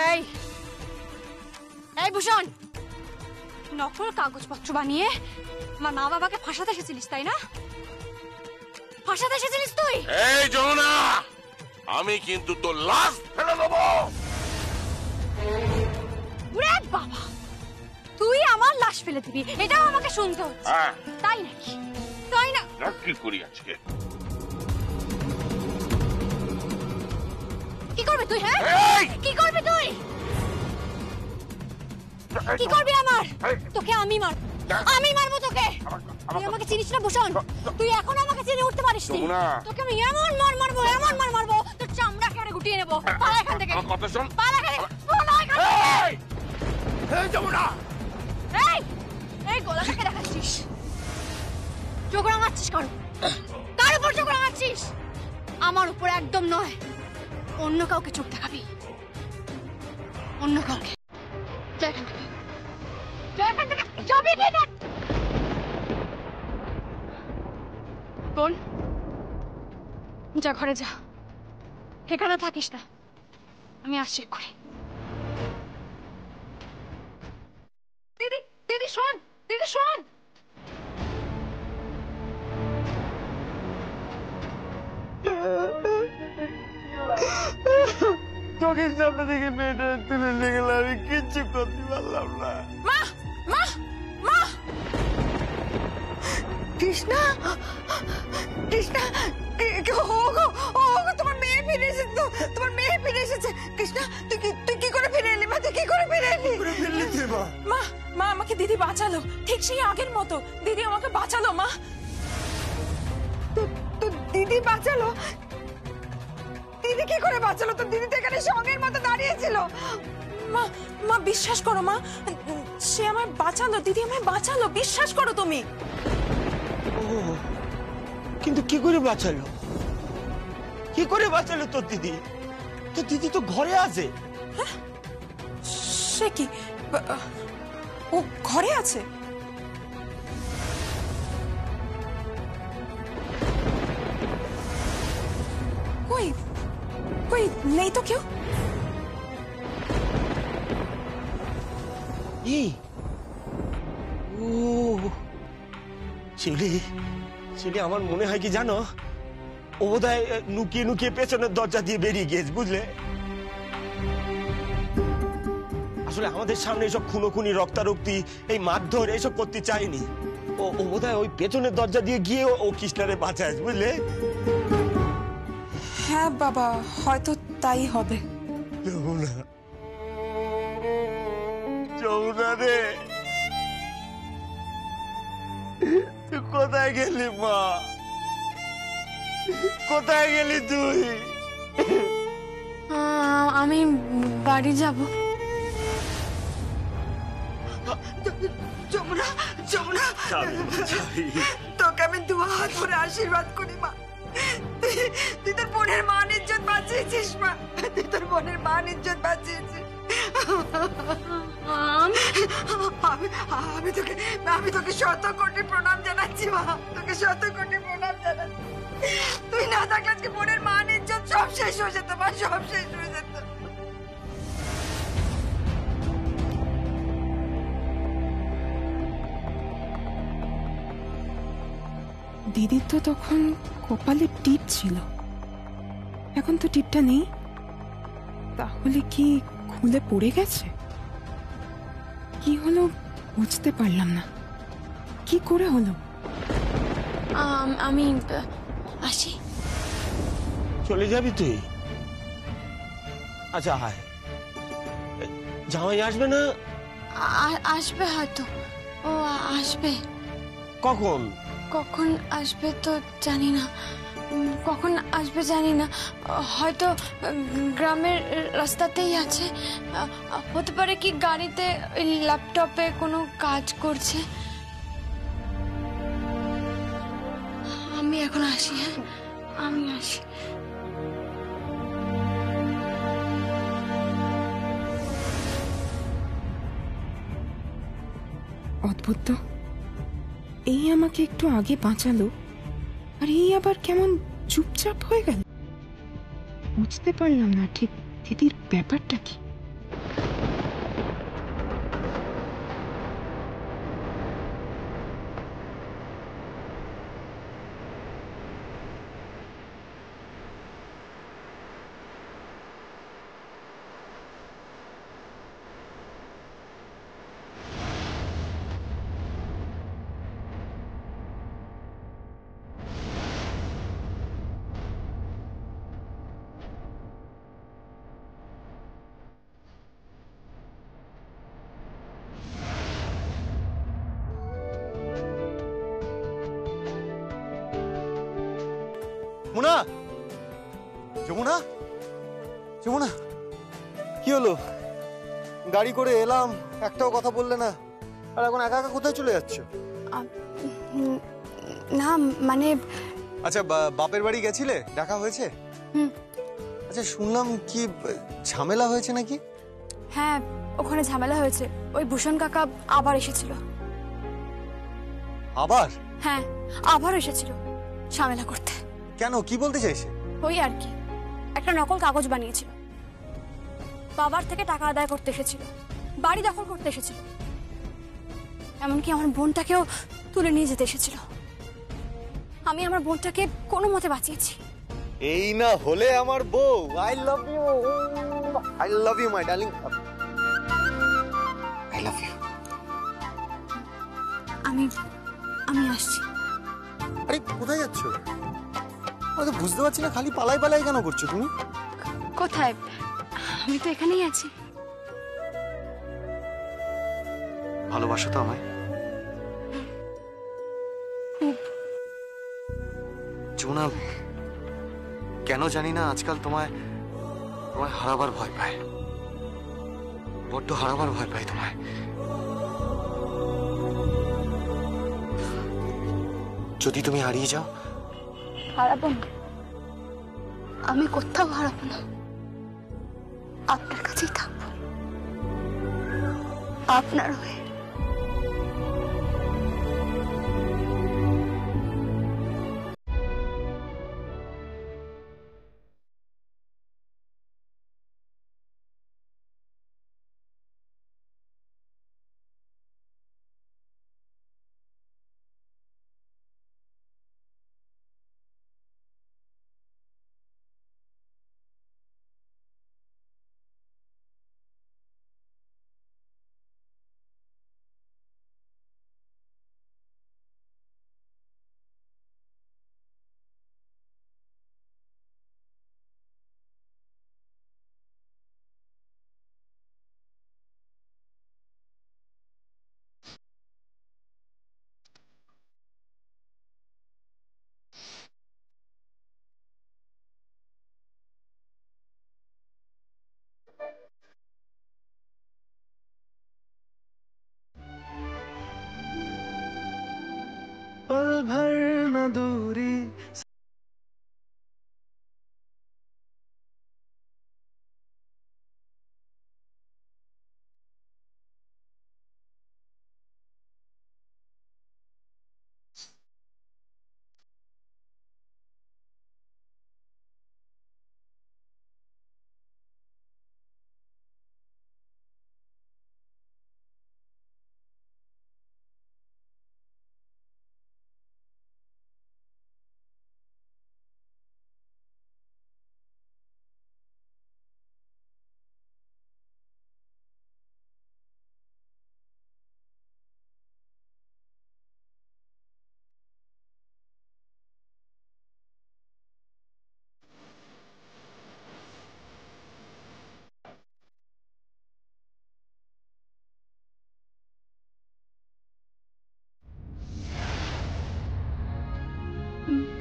এই এই ভূষণ, নকল কাগজপত্র বানিয়ে আমার মা বাবাকে ফাঁসাতে এসেছিলিস তাই না? ফাঁসাতে এসেছিলিস তুই? এই যমুনা, আমি কিন্তু তোর লাশ ফেলে দেবো। ওরে বাবা, তুই আমার লাশ ফেলে দিবি, এটাও আমাকে শুনতে হচ্ছে। তাই নাকি? তাই না? কি করি আজকে? কি করবি তুই? হ্যাঁ, কি করবি তুই? কি করবি আমার? তোকে আমি মারবো, আমি মারবো তোকে। তুই আমাকে চিনিস না ভূষণ? তুই এখন আমাকে চিনে উঠতে পারিস না। তোকে আমি এমন মার মারবো, এমন মার মারবো, তোর চামড়া কেটে গুটিয়ে নেবো। পালা এখান থেকে, কথা শোন। পালা এখান থেকে, পালা এখান থেকে। এই যমুনা, এই এই গলাটাকে দেখাচ্ছিস, চোখ রাঙাচ্ছিস কার উপর চোখ রাঙাচ্ছিস? আমার উপর একদম নয়, অন্য কাউকে চোখ দেখাবি, অন্য কাউকে। বোন, যা ঘরে যা, এখানে থাকিস না, আমি আসছি করে। দিদি, দিদি শোন, দিদি শোন। চোখের সামনে থেকে মেয়েটা তুলে নিয়ে গেল, আমি কিচ্ছু করতে পারলাম না। মা, মা, মা! কৃষ্ণা, কৃষ্ণা, তোমার মেয়ে ফিরে এসেছে তো, তোমার মেয়ে ফিরে এসেছে। কৃষ্ণা, তুই কি করে ফিরে এলি? মা, তুই কি করে ফিরে এলি? মা, মা আমাকে দিদি বাঁচালো, ঠিক সেই আগের মতো। দিদি আমাকে বাঁচালো। মা, তো দিদি বাঁচালো? দিদি কি করে বাঁচালো? তো দিদি তো এখানে সঙ্গের মতো দাঁড়িয়েছিল। মা, মা বিশ্বাস করো মা, সে আমায় বাঁচালো। দিদি আমায় বাঁচালো, বিশ্বাস করো তুমি। কিন্তু কি করে বাঁচালো? কি করে বাঁচালো তোর দিদি? তোর দিদি তো ঘরে আছে। সে কি, ও ঘরে আছে? কই কই, নেই তো কেউ। শিউলি, আমার মনে হয় কি জানো, ও বোধহয় লুকিয়ে লুকিয়ে পেছনের দরজা দিয়ে বেরিয়ে গিয়েছে, বুঝলে? আসলে আমাদের সামনে এইসব খুনোখুনি, রক্তারক্তি, এই মারধর এইসব করতে চাইনি। ও বোধহয় ওই পেছনের দরজা দিয়ে গিয়ে ও কৃষ্ণারে বাঁচায়, বুঝলে? হ্যাঁ বাবা, হয়তো তাই হবে। যমুনা, যমুনা রে, তুই কোথায় গেলি মা? কোথায় গেলি তুই? আমি বাড়ি যাব। যমুনা, যমুনা, তোকে আমি দু হাত ভরে আশীর্বাদ করি মা। তুই তোর বোনের মান ইজ্জত বাঁচিয়েছিস মা, তুই তোর বোনের মান ইজ্জত বাঁচিয়েছিস। আমি তোকে শত কোটি প্রণাম জানাচ্ছি মা, তোকে শত কোটি প্রণাম জানাচ্ছি। তুই না থাকলে আজকে বোনের মান ইজ্জত সব শেষ হয়ে যেত মা, সব শেষ হয়ে যেত। দিদির তো তখন কপালে টিপ ছিল, এখন তো টিপটা নেই। তাহলে কি খুলে পড়ে গেছে? কি হলো বুঝতে পারলাম না, কি করে হলো? আমি আসি। চলে যাবি তুই? আচ্ছা হায়, জামাই আসবে না? আসবে হয়তো, ও আসবে। কখন? কখন আসবে তো জানি না, কখন আসবে জানি না। হয়তো গ্রামের রাস্তাতেই আছে, হতে পারে কি গাড়িতে ল্যাপটপে কোনো কাজ করছে। আমি এখন আসি। হ্যাঁ, আমি আসি। অদ্ভুত তো, এই আমাকে একটু আগে বাঁচালো, আর এই আবার কেমন চুপচাপ হয়ে গেল। বুঝতে পারলাম না ঠিক দিদির ব্যাপারটা কি। যমুনা, যমুনা, যমুনা, কি হলো? গাড়ি করে এলাম, একটাও কথা বললে না, আর এখন একা একা কোথায় চলে যাচ্ছ? না মানে আচ্ছা, বাপের বাড়ি গেছিলে? দেখা হয়েছে? আচ্ছা, শুনলাম কি ঝামেলা হয়েছে নাকি? হ্যাঁ, ওখানে ঝামেলা হয়েছে। ওই ভূষণ কাকা আবার এসেছিল। আবার? হ্যাঁ, আবার এসেছিল ঝামেলা করতে। কেন, কি বলতে চাইছে? ওই আর কি, একটা নকল কাগজ বানিয়েছিল, বাবার থেকে টাকা আদায় করতে এসেছিল, বাড়ি দখল করতে এসেছিল, এমনকি আমার বোনটাকেও তুলে নিয়ে যেতে এসেছিল। আমি আমার বোনটাকে কোনো মতে বাঁচিয়েছি। এই না হলে আমার বউ। I love you, I love you my darling, I love you. আমি আসছি। আরে কোথায় যাচ্ছ? আমি তো বুঝতে পারছি না, খালি পালাই পালাই কেন করছো তুমি? কোথায়? আমি তো এখানেই আছি। ভালোবাসো তো আমায়? যমুনা, কেন জানি না আজকাল তোমায় হারাবার ভয় পায়, বড্ড হারাবার ভয় পাই তোমায়। যদি তুমি হারিয়ে যাও? হারাবো না, আমি কোথাও হারাবো না, আপনার কাছেই থাকবো, আপনার হয়ে। पल भर न दूरी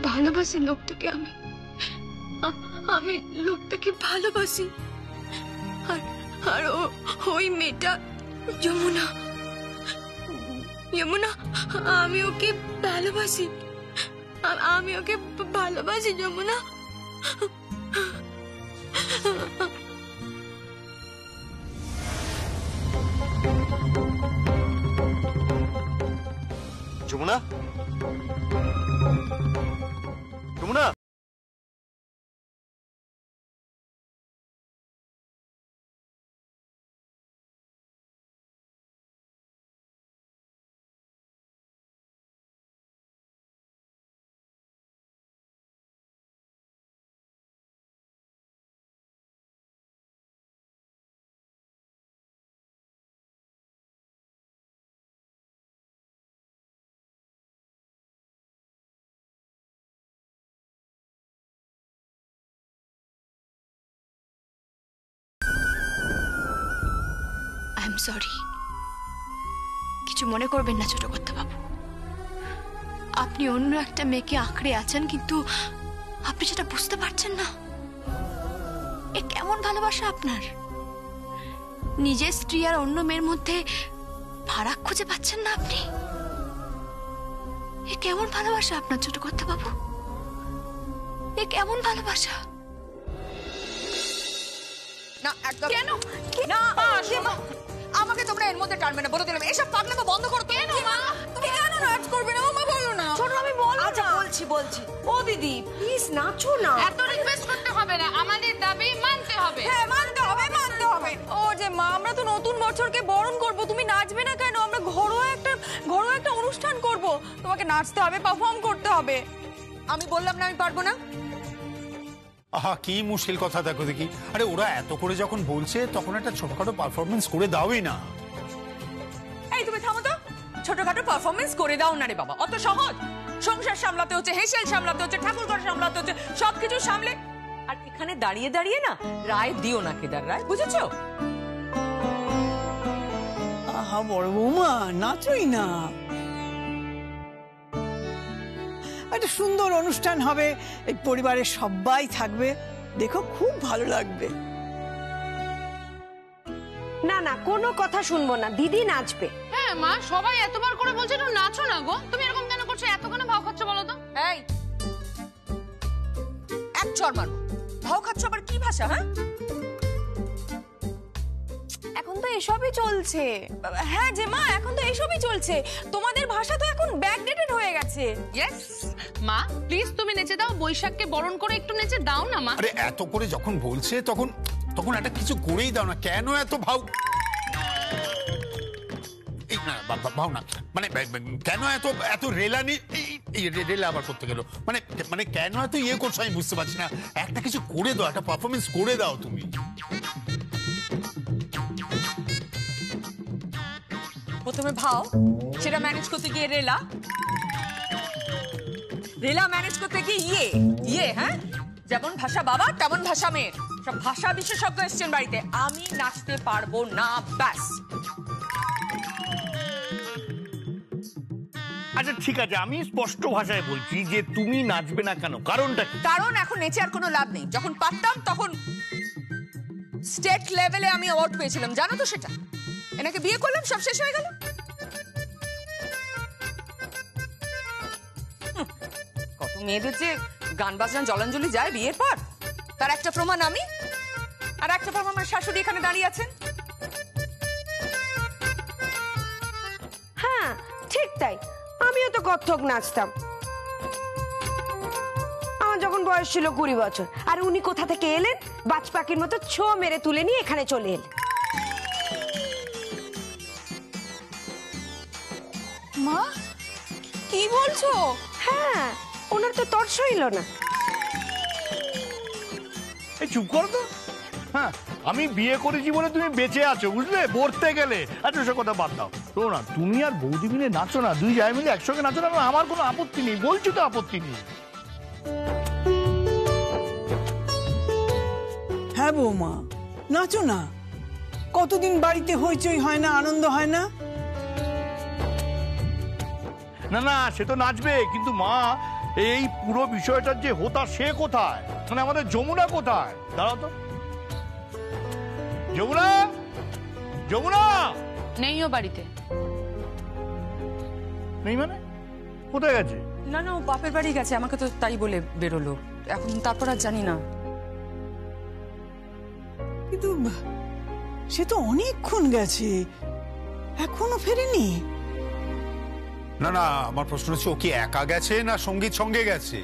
ভালোবাসি লোকটাকে, আমি লোকটাকে ভালোবাসি। আর আর ওই মেয়েটা যমুনা, যমুনা, আমি ওকে ভালোবাসি, আমি ওকে ভালোবাসি Jamuna. Jamuna, Jamuna, I am sorry, কিছু মনে করবেন না ছোট কর্তা বাবু। আপনি অন্য একটা মেয়েকে আঁকড়ে আছেন, কিন্তু আপনি সেটা বুঝতে পারছেন না? এ কেমন ভালোবাসা আপনার? নিজের স্ত্রী আর অন্য মেয়ের মধ্যে ফারাক খুঁজে পাচ্ছেন না আপনি? এ কেমন ভালোবাসা আপনার ছোট কর্তা বাবু? এ কেমন ভালোবাসা? না একদম কেন না আমাকে তোমরা এর মধ্যে টানবে না, বলে দিলাম। এসব পাগলামো বন্ধ করো। কেন মা তুমি কেন নাচ করবে না? মামা বলো না। ছোট আমি বলবো। আচ্ছা বলছি। ও দিদি প্লিজ নাচো না। এত রিকোয়েস্ট করতে হবে না, আমাদের দাবি মানতে হবে। হ্যাঁ মানতে হবে। ও যে মা, আমরা তো নতুন বছরকে বরণ করব, তুমি নাচবে না কেন? আমরা ঘরোয়া একটা অনুষ্ঠান করব, তোমাকে নাচতে হবে, পারফর্ম করতে হবে। আমি বললাম না আমি পারবো না? আহা কি মুশকিল কথা, দেখো দেখি। আরে ওরা এত করে যখন বলছে তখন একটা ছোটখাটো পারফরমেন্স করে দাওই না। এই তুমি থামো তো। ছোটখাটো পারফরমেন্স করে দাও না রে বাবা, অত সহজ? সংসার সামলাতে হচ্ছে, হেসেল সামলাতে হচ্ছে, ঠাকুর ঘর সামলাতে হচ্ছে, সবকিছু সামলে আর এখানে দাঁড়িয়ে দাঁড়িয়ে না রায় দিও না, কেদার রায়, বুঝেছো? আহা বড় বৌমা, নাচই না। একটা সুন্দর অনুষ্ঠান হবে, এই পরিবারের সবাই থাকবে, দেখো খুব ভালো লাগবে। না কোনো কথা শুনবো না, দিদি নাচবে। হ্যাঁ মা, সবাই এতবার করে বলছে একটু নাচো না গো। তুমি এরকম কেন করছো? এত কেন ভাও খাচ্ছ বলো তো? এই এক চড় মারবো। ভাও খাচ্ছ আবার কি ভাষা? হ্যাঁ এখন তো এসবই চলছে। হ্যাঁ যে মা, এখন তো এসবই চলছে। তোমাদের ভাষা তো এখন ব্যাকডেটেড হয়ে গেছে। ইয়েস মা, প্লিজ তুমি নেচে দাও। বৈশাখকে বরণ করে একটু নেচে দাও না মা। আরে এত করে যখন বলছে তখন একটা কিছু করেই দাও না। কেন এত ভাও? এই না ভাও না, মানে কেন এত রেলানি? রেলা আবার করতে গেল, মানে কেন এত ইয়ে করছো আমি বুঝতে পারছি না। একটা কিছু করে দাও, একটা পারফরমেন্স করে দাও তুমি। প্রথমে ভাও, সেটা ম্যানেজ করতে গিয়ে রেলা ম্যানেজ করতে গিয়ে ইয়ে হ্যাঁ, যেমন ভাষা বাবা তেমন ভাষা মেয়ে। সব ভাষা বিশেষজ্ঞ এসছেন বাড়িতে, আমি নাচতে পারবো না, ব্যাস। আচ্ছা ঠিক আছে, আমি স্পষ্ট ভাষায় বলছি যে তুমি নাচবে না কেন, কারণটা কি? কারণ এখন নেচে আর কোনো লাভ নেই। যখন পারতাম তখন স্টেট লেভেলে আমি অ্যাওয়ার্ড পেয়েছিলাম, জানো তো সেটা? এনাকে বিয়ে করলাম, সব শেষ হয়ে গেল। কত মেয়েদের যে গান বাজনা জলাঞ্জলি যায় বিয়ের পর, তার একটা প্রমাণ আমি, আর একটা প্রমাণ আমার শাশুড়ি এখানে দাঁড়িয়ে আছেন। হ্যাঁ ঠিক তাই, আমিও তো কত্থক নাচতাম। আমার যখন বয়স ছিল 20 বছর, আর উনি কোথা থেকে এলেন? বাজ পাখির মতো ছো মেরে তুলে নিয়ে এখানে চলে এলেন। মা কি বলছো? হ্যাঁ, ওনার তো তর্স হইল না। এই চুপ করো তো। হ্যাঁ, আমি বিয়ে করেছি বলে তুমি বেঁচে আছো, বুঝলে? মরতে গেলে। আচ্ছা সে কথা বাদ দাও। শোনো না, তুমি আর বৌদি মিলে নাচো না, দুই জায়গায় মিলে একসঙ্গে নাচো না, আমার কোনো আপত্তি নেই, বলছি তো আপত্তি নেই। হ্যাঁ বৌমা, নাচো না। কতদিন বাড়িতে হইচই হয় না, আনন্দ হয় না? না সে তো নাচবে, কিন্তু মা এই পুরো বিষয়টার যে হোতা সে কোথায়? মানে আমাদের যমুনা কোথায়? দাঁড়াও তো। যমুনা নেই ও বাড়িতে। নেই মানে কোথায় গেছে? না ও বাপের বাড়ি গেছে, আমাকে তো তাই বলে বেরোলো। এখন তারপর আর জানি না। কিন্তু সে তো অনেকক্ষণ গেছে, এখনো ফেরেনি। না আমার প্রশ্ন হচ্ছে, ও কি একা গেছে না সঙ্গীত সঙ্গে গেছে?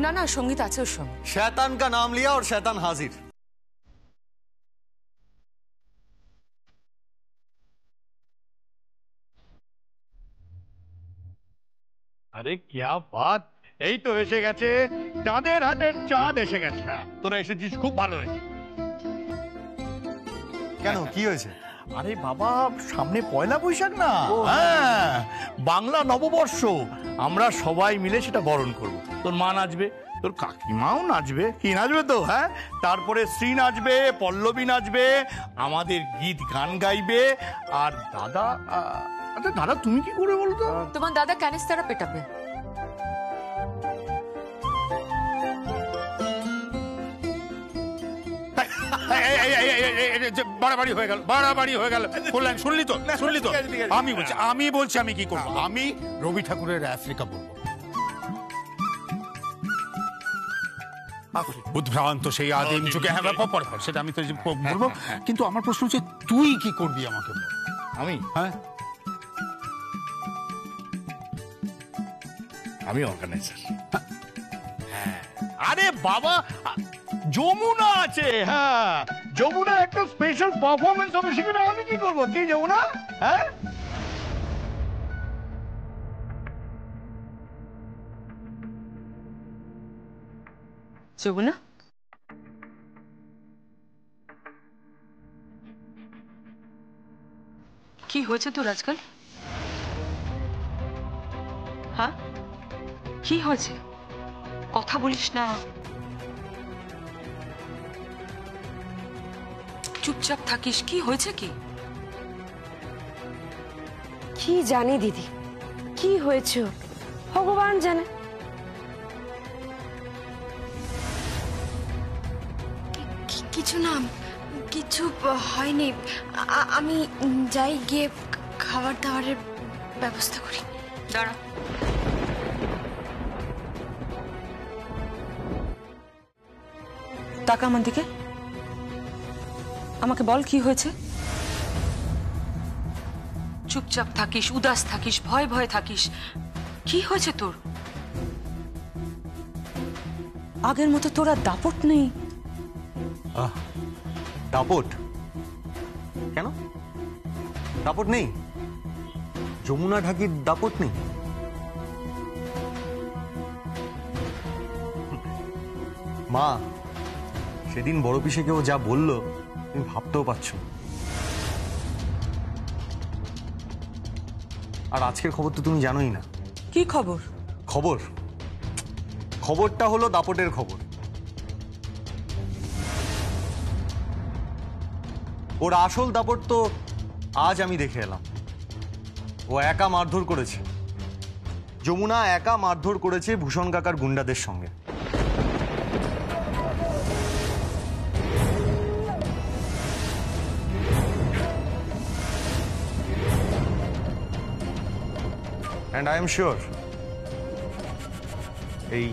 না সঙ্গীত আছে ওর সঙ্গে। শয়তান কা নাম লিয়া और शैतान हाजिर। আরে क्या बात, এই তো এসে গেছে চাঁদের হাটের চাঁদ এসে গেছে। তোরা এসেছিস, খুব ভালো হয়েছে। কেন কি হয়েছে? আরে বাবা, সামনে পয়লা বৈশাখ না? হ্যাঁ, বাংলা নববর্ষ। আমরা সবাই মিলে সেটা বরণ করব। তোর মা নাচবে, তোর কাকিমাও নাচবে। কি নাচবে তো? হ্যাঁ, তারপরে শ্রী নাচবে, পল্লবী নাচবে, আমাদের গীত গান গাইবে, আর দাদা। আচ্ছা দাদা তুমি কি করে বলো তো? তোমার দাদা ক্যানিস্তারা পেটাবে। বাড়াবাড়ি হয়ে গেল, বাড়াবাড়ি হয়ে গেল। কল্যাণ, শুনলি তো? আমি বলছি আমি কি করবো? আমি রবি ঠাকুরের আফ্রিকা বলবো। উদ্ভ্রান্ত সেই আদিম যুগে, হ্যাঁ পরে সেটা আমি তো বলবো, কিন্তু আমার প্রশ্ন হচ্ছে তুই কি করবি আমাকে বল। আমি আমি অর্গানাইজার। আরে বাবা, যমুনা আছে, হ্যাঁ যমুনা একটা স্পেশাল পারফরমেন্স হবে, সেখানে আমি কি করবো? কি যমুনা? হ্যাঁ যমুনা, কি হয়েছে তোর আজকাল? হ্যাঁ কি হয়েছে? কথা বলিস না, চুপচাপ থাকিস। কি হয়েছে? কি জানি দিদি, কি হয়েছে ভগবান জানে। কিছু না, কিছু হয়নি। আমি যাই, গিয়ে খাবার দাবারের ব্যবস্থা করি। দাঁড়া, টাকা আমার দিকে, আমাকে বল কি হয়েছে? চুপচাপ থাকিস, উদাস থাকিস, ভয় ভয় থাকিস। কি হয়েছে তোর? আগের মতো তোর আর দাপট নেই। দাপট কেন? দাপট নেই? যমুনা ঢাকির দাপট নেই? মা সেদিন বড় পিসেকে ও যা বললো তুমি ভাবতেও পারছো। আর আজকের খবর তো তুমি জানোই না। কি খবর? খবরটা হলো দাপটের খবর। ওর আসল দাপট তো আজ আমি দেখে এলাম। ও একা মারধর করেছে, যমুনা একা মারধর করেছে ভূষণ কাকার গুন্ডাদের সঙ্গে। And I am sure এই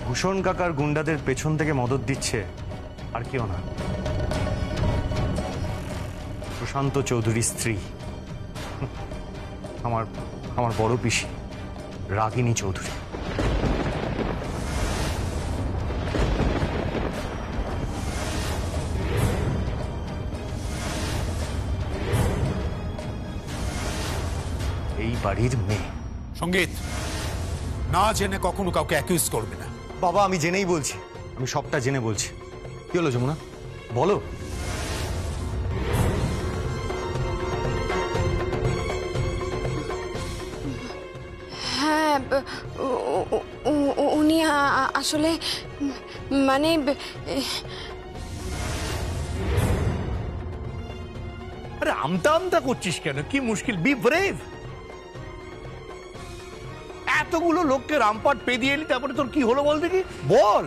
ভূষণ কাকার গুন্ডাদের পেছন থেকে মদত দিচ্ছে আর কেউ না, প্রশান্ত চৌধুরীর স্ত্রী, আমার বড় পিসি রাগিনী চৌধুরী। এই বাড়ির মেয়ে। সঙ্গীত, না জেনে কখনো কাউকে অ্যাকিউজ করবে না। বাবা আমি জেনেই বলছি, আমি সবটা জেনে বলছি। কি হলো যমুনা, বলো। হ্যাঁ, উনি আসলে মানে আরে আমতা আমতা করছিস কেন? কি মুশকিল? B brave. এতগুলো লোককে রামপাট পে দিয়ে এলি, তারপরে তোর কি হলো বল দেখি, বল।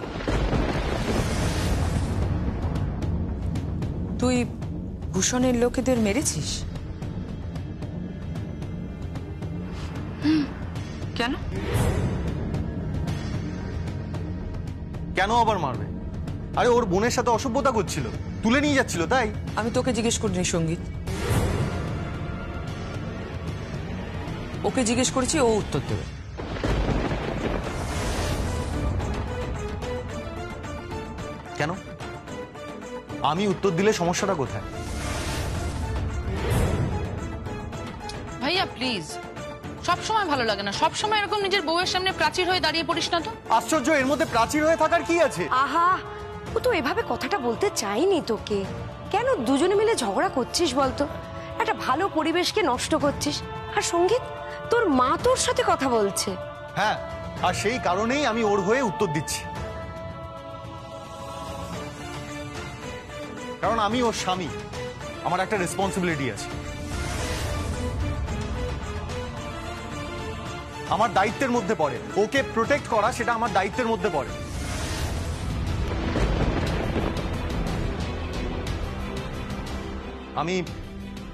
তুই ভূষণের লোকেদের মেরেছিস? কেন? কেন আবার মারবে? আরে ওর বোনের সাথে অসভ্যতা করছিল, তুলে নিয়ে যাচ্ছিল, তাই। আমি তোকে জিজ্ঞেস করিনি সঙ্গীত, ওকে জিজ্ঞেস করেছি, ও উত্তর দেবে। কেন? আমি উত্তর দিলে সমস্যাটা কোথায়? ভাইয়া প্লিজ, সব সময় ভালো লাগে না, সব সময় এরকম নিজের বউয়ের সামনে প্রাচীর হয়ে দাঁড়িয়ে পড়িস না তো। আশ্চর্য, এর মধ্যে প্রাচীর হয়ে থাকার কি আছে? আহা, ও তো এভাবে কথাটা বলতে চাইনি তোকে। কেন দুজনে মিলে ঝগড়া করছিস বলতো? একটা ভালো পরিবেশকে নষ্ট করছিস। আর সঙ্গীত, তোর মা তোর সাথে কথা বলছে। হ্যাঁ, আর সেই কারণেই আমি ওর হয়ে উত্তর দিচ্ছি, কারণ আমি ওর স্বামী, আমার একটা রেসপন্সিবিলিটি আছে। আমার দায়িত্বের মধ্যে পড়ে ওকে প্রোটেক্ট করা, সেটা আমার দায়িত্বের মধ্যে পড়ে। আমি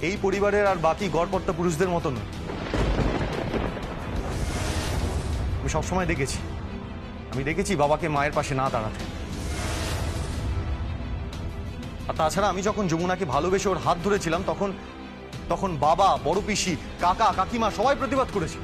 এই পরিবারের আর বাকি গড়পড়তা পুরুষদের মতো নই। আমি সবসময় দেখেছি বাবাকে মায়ের পাশে না দাঁড়াতে। আর তাছাড়া আমি যখন যমুনাকে ভালোবেসে ওর হাত ধরেছিলাম তখন বাবা, বড় পিসি, কাকা, কাকিমা সবাই প্রতিবাদ করেছে।